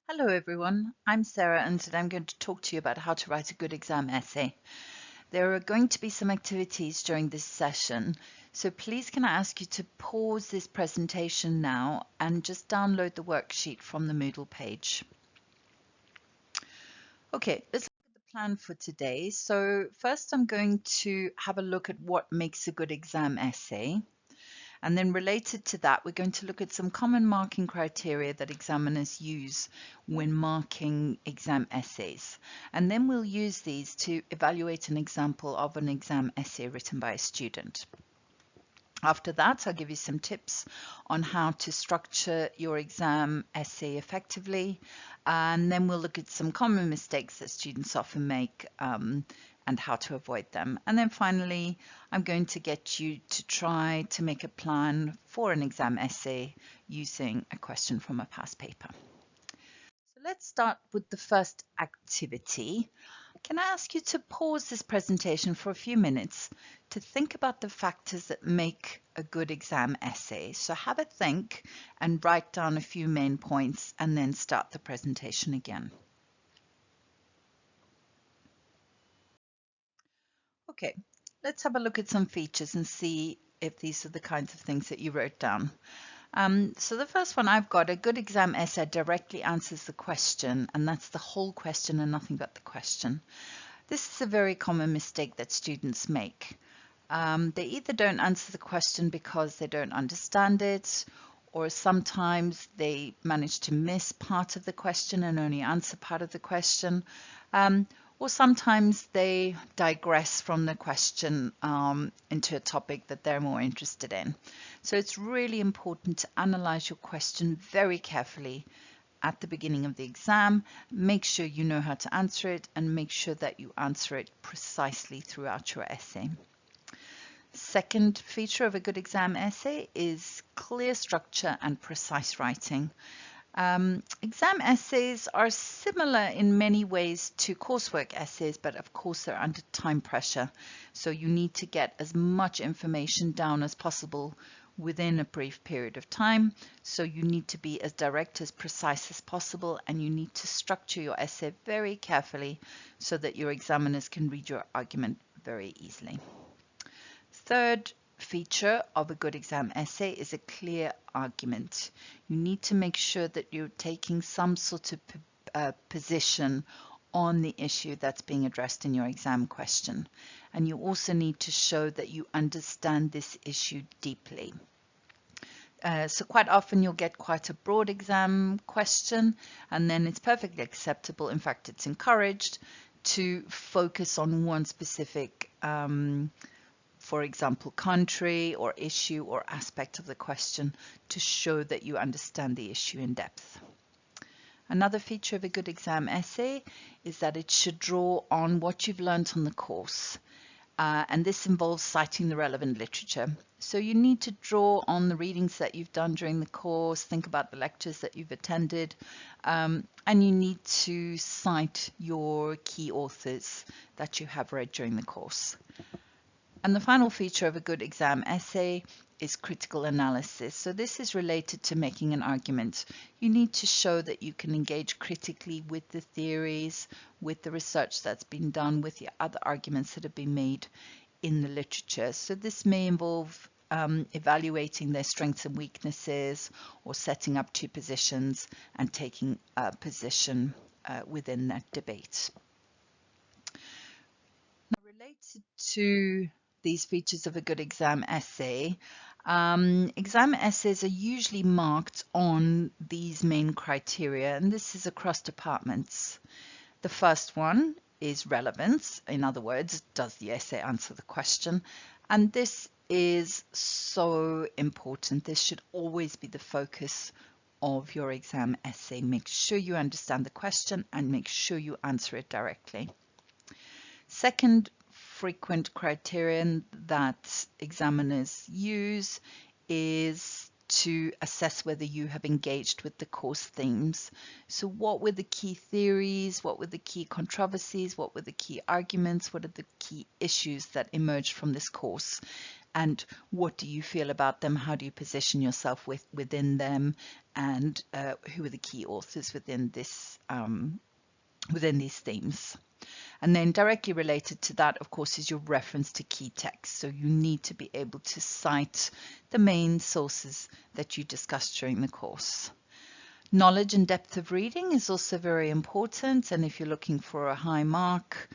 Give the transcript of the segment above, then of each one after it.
Hello everyone, I'm Sarah and today I'm going to talk to you about how to write a good exam essay. There are going to be some activities during this session, so please can I ask you to pause this presentation now and just download the worksheet from the Moodle page. Okay, let's look at the plan for today. So first I'm going to have a look at what makes a good exam essay. And then related to that, we're going to look at some common marking criteria that examiners use when marking exam essays. And then we'll use these to evaluate an example of an exam essay written by a student. After that, I'll give you some tips on how to structure your exam essay effectively. And then we'll look at some common mistakes that students often make and how to avoid them. And then finally, I'm going to get you to try to make a plan for an exam essay using a question from a past paper. So let's start with the first activity. Can I ask you to pause this presentation for a few minutes to think about the factors that make a good exam essay? So have a think and write down a few main points and then start the presentation again. Okay, let's have a look at some features and see if these are the kinds of things that you wrote down. So the first one I've got, a good exam essay directly answers the question, and that's the whole question and nothing but the question. This is a very common mistake that students make. They either don't answer the question because they don't understand it, or sometimes they manage to miss part of the question and only answer part of the question. Or sometimes they digress from the question into a topic that they're more interested in. So it's really important to analyze your question very carefully at the beginning of the exam. Make sure you know how to answer it and make sure that you answer it precisely throughout your essay. Second feature of a good exam essay is clear structure and precise writing. Exam essays are similar in many ways to coursework essays, but of course they're under time pressure. So you need to get as much information down as possible within a brief period of time. So you need to be as direct, as precise as possible, and you need to structure your essay very carefully so that your examiners can read your argument very easily. Third feature of a good exam essay is a clear argument. You need to make sure that you're taking some sort of position on the issue that's being addressed in your exam question. And you also need to show that you understand this issue deeply. So quite often you'll get quite a broad exam question, and then it's perfectly acceptable, in fact it's encouraged, to focus on one specific for example, country or issue or aspect of the question to show that you understand the issue in depth. Another feature of a good exam essay is that it should draw on what you've learned on the course. And this involves citing the relevant literature. So you need to draw on the readings that you've done during the course, think about the lectures that you've attended, and you need to cite your key authors that you have read during the course. And the final feature of a good exam essay is critical analysis. So this is related to making an argument. You need to show that you can engage critically with the theories, with the research that's been done, with the other arguments that have been made in the literature. So this may involve evaluating their strengths and weaknesses, or setting up two positions and taking a position within that debate. Now, related to these features of a good exam essay, exam essays are usually marked on these main criteria, and this is across departments. The first one is relevance. In other words, does the essay answer the question? And this is so important. This should always be the focus of your exam essay. Make sure you understand the question and make sure you answer it directly. Second frequent criterion that examiners use is to assess whether you have engaged with the course themes. So what were the key theories? What were the key controversies? What were the key arguments? What are the key issues that emerged from this course? And what do you feel about them? How do you position yourself within them? and who are the key authors within this within these themes. And then directly related to that, of course, is your reference to key text. So you need to be able to cite the main sources that you discussed during the course. Knowledge and depth of reading is also very important. And if you're looking for a high mark,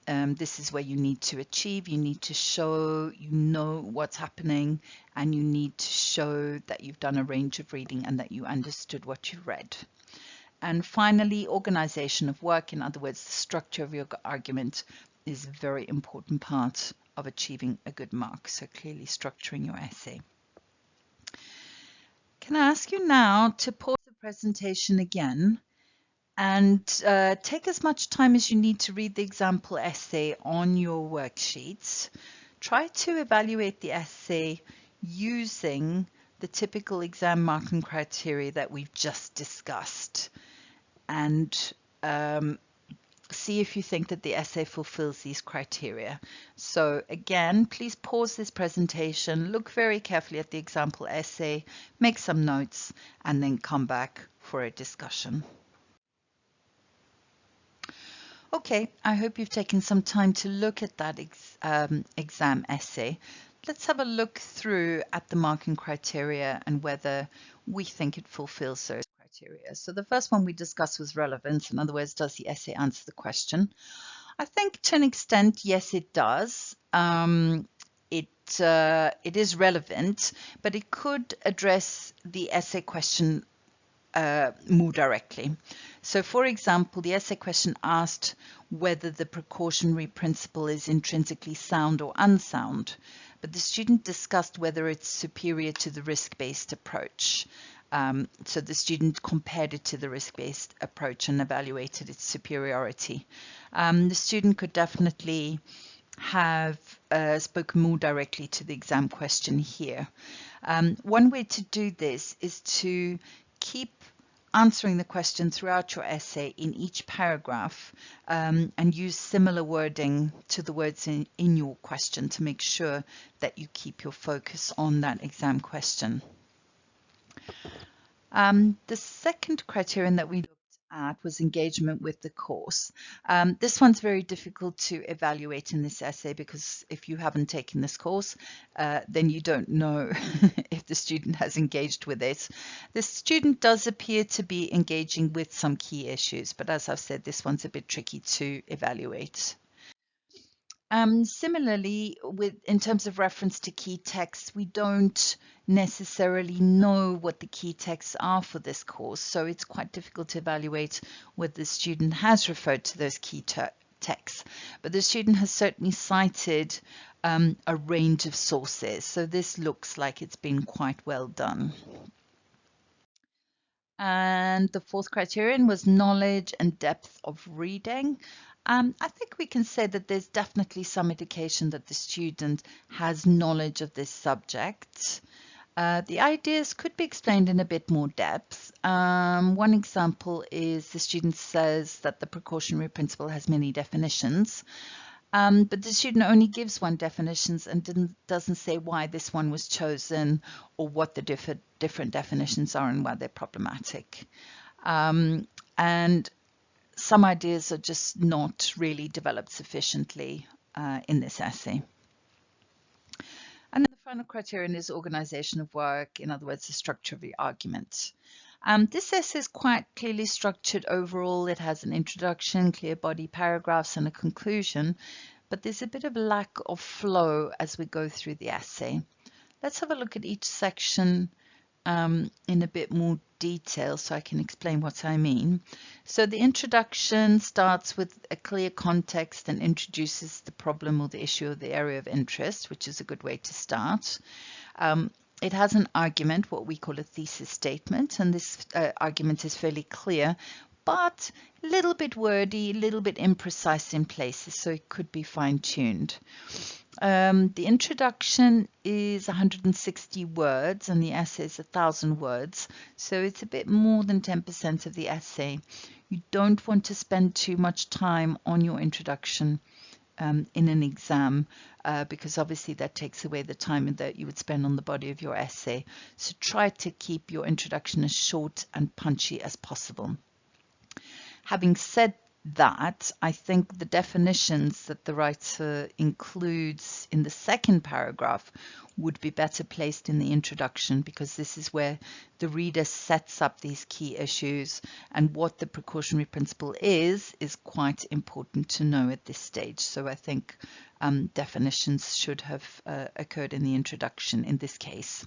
this is where you need to achieve. You need to show you know what's happening, and you need to show that you've done a range of reading and that you understood what you read. And finally, organization of work, in other words, the structure of your argument is a very important part of achieving a good mark. So clearly structuring your essay. Can I ask you now to pause the presentation again and take as much time as you need to read the example essay on your worksheets. Try to evaluate the essay using the typical exam marking criteria that we've just discussed, and see if you think that the essay fulfills these criteria. So again, please pause this presentation, look very carefully at the example essay, make some notes, and then come back for a discussion. Okay, I hope you've taken some time to look at that exam essay. Let's have a look through at the marking criteria and whether we think it fulfills those criteria. So the first one we discussed was relevance. In other words, does the essay answer the question? I think to an extent, yes, it does. It is relevant, but it could address the essay question more directly. So for example, the essay question asked whether the precautionary principle is intrinsically sound or unsound, but the student discussed whether it's superior to the risk-based approach. So the student compared it to the risk-based approach and evaluated its superiority. The student could definitely have spoken more directly to the exam question here. One way to do this is to keep answering the question throughout your essay in each paragraph, and use similar wording to the words in your question to make sure that you keep your focus on that exam question. The second criterion that we looked at was engagement with the course. This one's very difficult to evaluate in this essay because if you haven't taken this course, then you don't know if the student has engaged with it. The student does appear to be engaging with some key issues, but as I've said, this one's a bit tricky to evaluate. Similarly, in terms of reference to key texts, we don't necessarily know what the key texts are for this course, so it's quite difficult to evaluate whether the student has referred to those key texts. But the student has certainly cited a range of sources, so this looks like it's been quite well done. And the fourth criterion was knowledge and depth of reading. I think we can say that there's definitely some indication that the student has knowledge of this subject. The ideas could be explained in a bit more depth. One example is the student says that the precautionary principle has many definitions, but the student only gives one definition and doesn't say why this one was chosen or what the different definitions are and why they're problematic. And some ideas are just not really developed sufficiently in this essay. And then the final criterion is organization of work, in other words, the structure of the argument. This essay is quite clearly structured overall. It has an introduction, clear body paragraphs, and a conclusion, but there's a bit of lack of flow as we go through the essay. Let's have a look at each section in a bit more detail so I can explain what I mean. So the introduction starts with a clear context and introduces the problem or the issue or the area of interest, which is a good way to start. It has an argument, what we call a thesis statement, and this argument is fairly clear, but a little bit wordy, a little bit imprecise in places, so it could be fine-tuned. The introduction is 160 words and the essay is 1,000 words, so it's a bit more than 10% of the essay. You don't want to spend too much time on your introduction in an exam, because obviously that takes away the time that you would spend on the body of your essay. So try to keep your introduction as short and punchy as possible. Having said that, I think the definitions that the writer includes in the second paragraph would be better placed in the introduction, because this is where the reader sets up these key issues, and what the precautionary principle is quite important to know at this stage. So I think definitions should have occurred in the introduction in this case.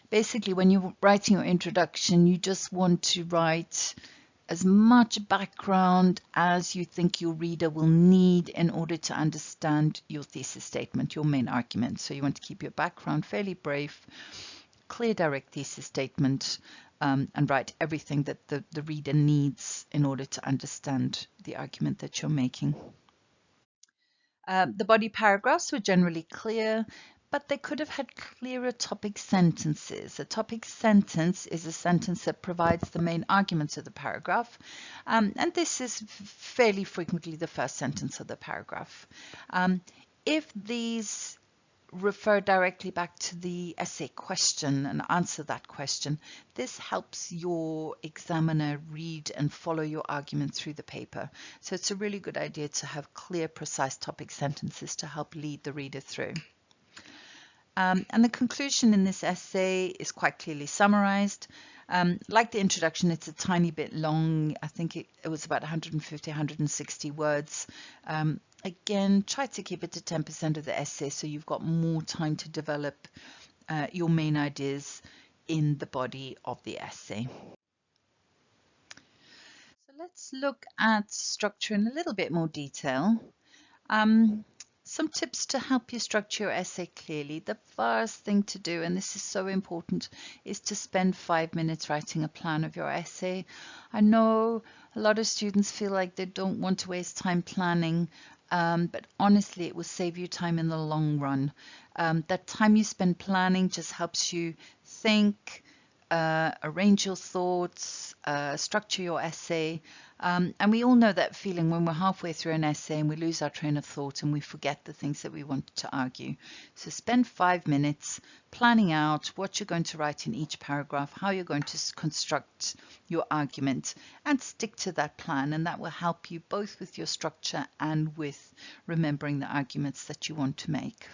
Basically, when you're writing your introduction, you just want to write as much background as you think your reader will need in order to understand your thesis statement, your main argument. So you want to keep your background fairly brief, clear, direct thesis statement, and write everything that the reader needs in order to understand the argument that you're making. The body paragraphs were generally clear, but they could have had clearer topic sentences. A topic sentence is a sentence that provides the main arguments of the paragraph, and this is fairly frequently the first sentence of the paragraph. If these refer directly back to the essay question and answer that question, this helps your examiner read and follow your argument through the paper. So it's a really good idea to have clear, precise topic sentences to help lead the reader through. And the conclusion in this essay is quite clearly summarized. Like the introduction, it's a tiny bit long. I think it was about 150, 160 words. Again, try to keep it to 10% of the essay so you've got more time to develop your main ideas in the body of the essay. So let's look at structure in a little bit more detail. Some tips to help you structure your essay clearly. The first thing to do, and this is so important, is to spend 5 minutes writing a plan of your essay. I know a lot of students feel like they don't want to waste time planning, but honestly, it will save you time in the long run. That time you spend planning just helps you think, arrange your thoughts, structure your essay. And we all know that feeling when we're halfway through an essay and we lose our train of thought and we forget the things that we wanted to argue. So spend 5 minutes planning out what you're going to write in each paragraph, how you're going to construct your argument, and stick to that plan. And that will help you both with your structure and with remembering the arguments that you want to make.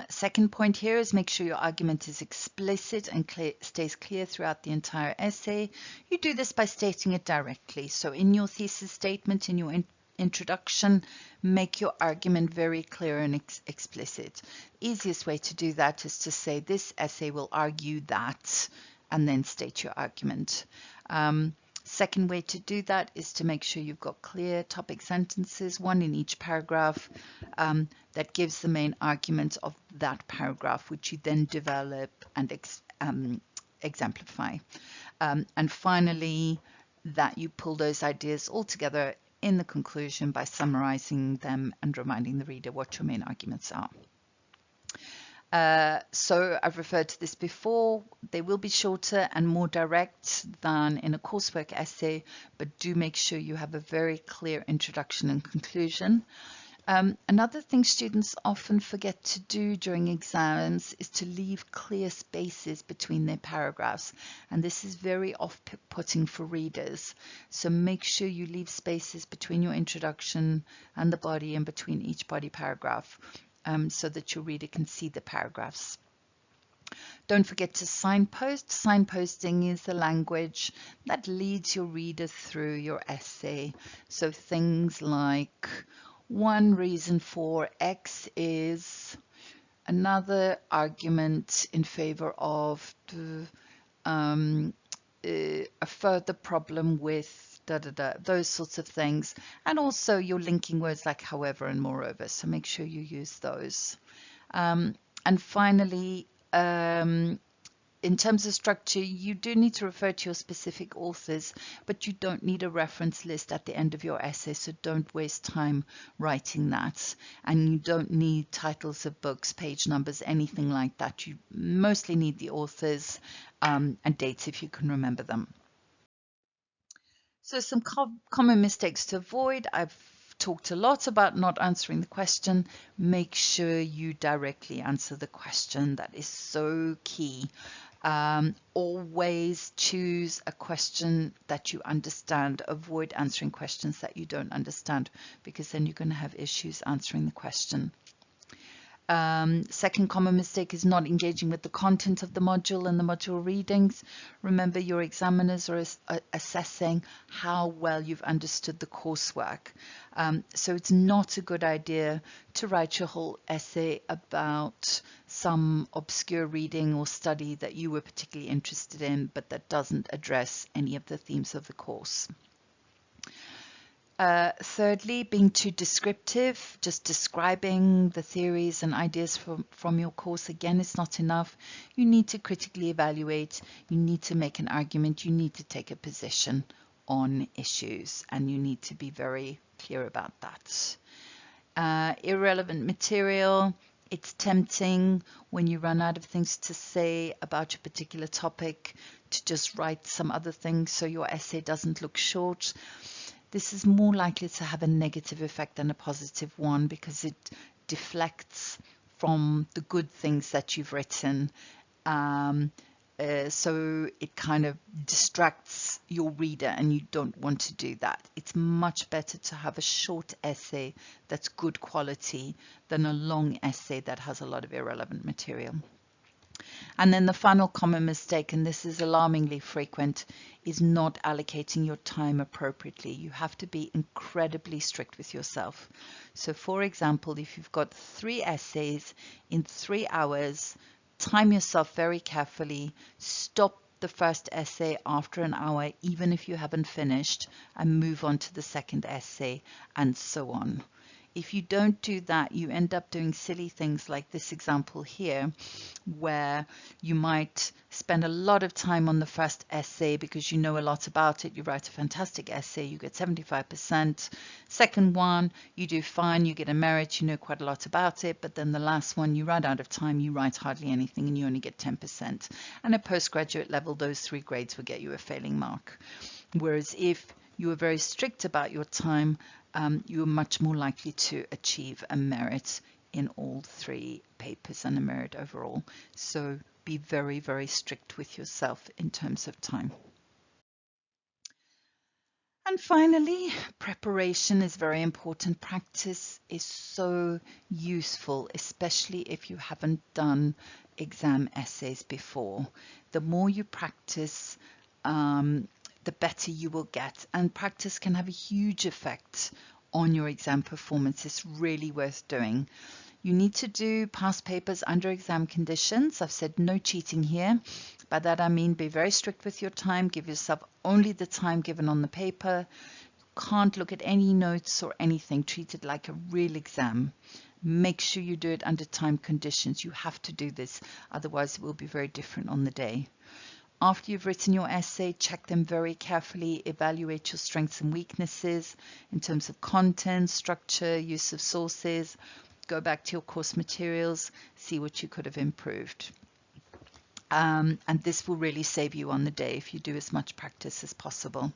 Second point here is make sure your argument is explicit and stays clear throughout the entire essay. You do this by stating it directly. So in your thesis statement, in your introduction, make your argument very clear and explicit. Easiest way to do that is to say this essay will argue that, and then state your argument. Second way to do that is to make sure you've got clear topic sentences, one in each paragraph, that gives the main argument of that paragraph, which you then develop and exemplify. And finally, that you pull those ideas all together in the conclusion by summarizing them and reminding the reader what your main arguments are. So I've referred to this before. They will be shorter and more direct than in a coursework essay, but do make sure you have a very clear introduction and conclusion. Another thing students often forget to do during exams is to leave clear spaces between their paragraphs, and this is very off-putting for readers. So make sure you leave spaces between your introduction and the body and between each body paragraph, so that your reader can see the paragraphs. Don't forget to signpost. Signposting is the language that leads your reader through your essay. So things like, one reason for X is, another argument in favor of a further problem with those sorts of things. And also your linking words like however and moreover. So make sure you use those. And finally, in terms of structure, you do need to refer to your specific authors, but you don't need a reference list at the end of your essay, so don't waste time writing that. And you don't need titles of books, page numbers, anything like that. You mostly need the authors and dates if you can remember them. So some common mistakes to avoid. I've talked a lot about not answering the question. Make sure you directly answer the question. That is so key. Always choose a question that you understand. Avoid answering questions that you don't understand, because then you're going to have issues answering the question. Second common mistake is not engaging with the content of the module and the module readings. Remember, your examiners are assessing how well you've understood the coursework. So it's not a good idea to write your whole essay about some obscure reading or study that you were particularly interested in, but that doesn't address any of the themes of the course. Thirdly, being too descriptive, just describing the theories and ideas from your course, again, is not enough. You need to critically evaluate, you need to make an argument, you need to take a position on issues, and you need to be very clear about that. Irrelevant material. It's tempting when you run out of things to say about your particular topic to just write some other things so your essay doesn't look short. This is more likely to have a negative effect than a positive one, because it deflects from the good things that you've written. So it kind of distracts your reader, and you don't want to do that. It's much better to have a short essay that's good quality than a long essay that has a lot of irrelevant material. And then the final common mistake, and this is alarmingly frequent, is not allocating your time appropriately. You have to be incredibly strict with yourself. So for example, if you've got 3 essays in 3 hours, time yourself very carefully, stop the first essay after an hour, even if you haven't finished, and move on to the second essay, and so on. If you don't do that, you end up doing silly things like this example here, where you might spend a lot of time on the first essay because you know a lot about it. You write a fantastic essay, you get 75%. Second one, you do fine, you get a merit, you know quite a lot about it. But then the last one, you run out of time, you write hardly anything, and you only get 10%. And at postgraduate level, those 3 grades will get you a failing mark. Whereas if you are very strict about your time, you are much more likely to achieve a merit in all 3 papers and a merit overall. So be very, very strict with yourself in terms of time. And finally, preparation is very important. Practice is so useful, especially if you haven't done exam essays before. The more you practice, the better you will get, and practice can have a huge effect on your exam performance. It's really worth doing. You need to do past papers under exam conditions. I've said no cheating here. By that I mean be very strict with your time. Give yourself only the time given on the paper. You can't look at any notes or anything. Treat it like a real exam. Make sure you do it under time conditions. You have to do this, otherwise it will be very different on the day. After you've written your essay, check them very carefully, evaluate your strengths and weaknesses in terms of content, structure, use of sources. Go back to your course materials, see what you could have improved. And this will really save you on the day if you do as much practice as possible.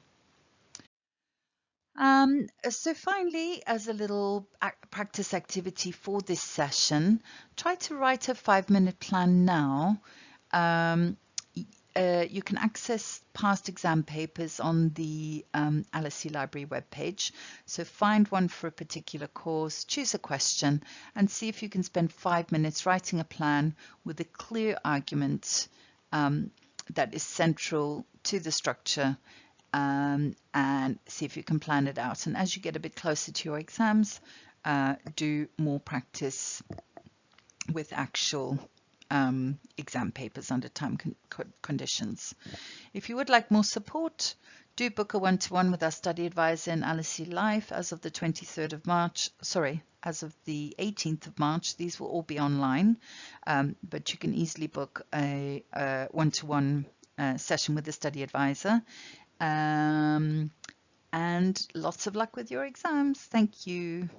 So finally, as a little practice activity for this session, try to write a 5-minute plan now. You can access past exam papers on the LSE library webpage. So find one for a particular course, choose a question, and see if you can spend 5 minutes writing a plan with a clear argument that is central to the structure, and see if you can plan it out. And as you get a bit closer to your exams, do more practice with actual exam papers under time conditions. If you would like more support, do book a one-to-one with our study advisor in LSE Live as of the 23rd of March, as of the 18th of March. These will all be online, but you can easily book a one-to-one session with the study advisor. And lots of luck with your exams. Thank you.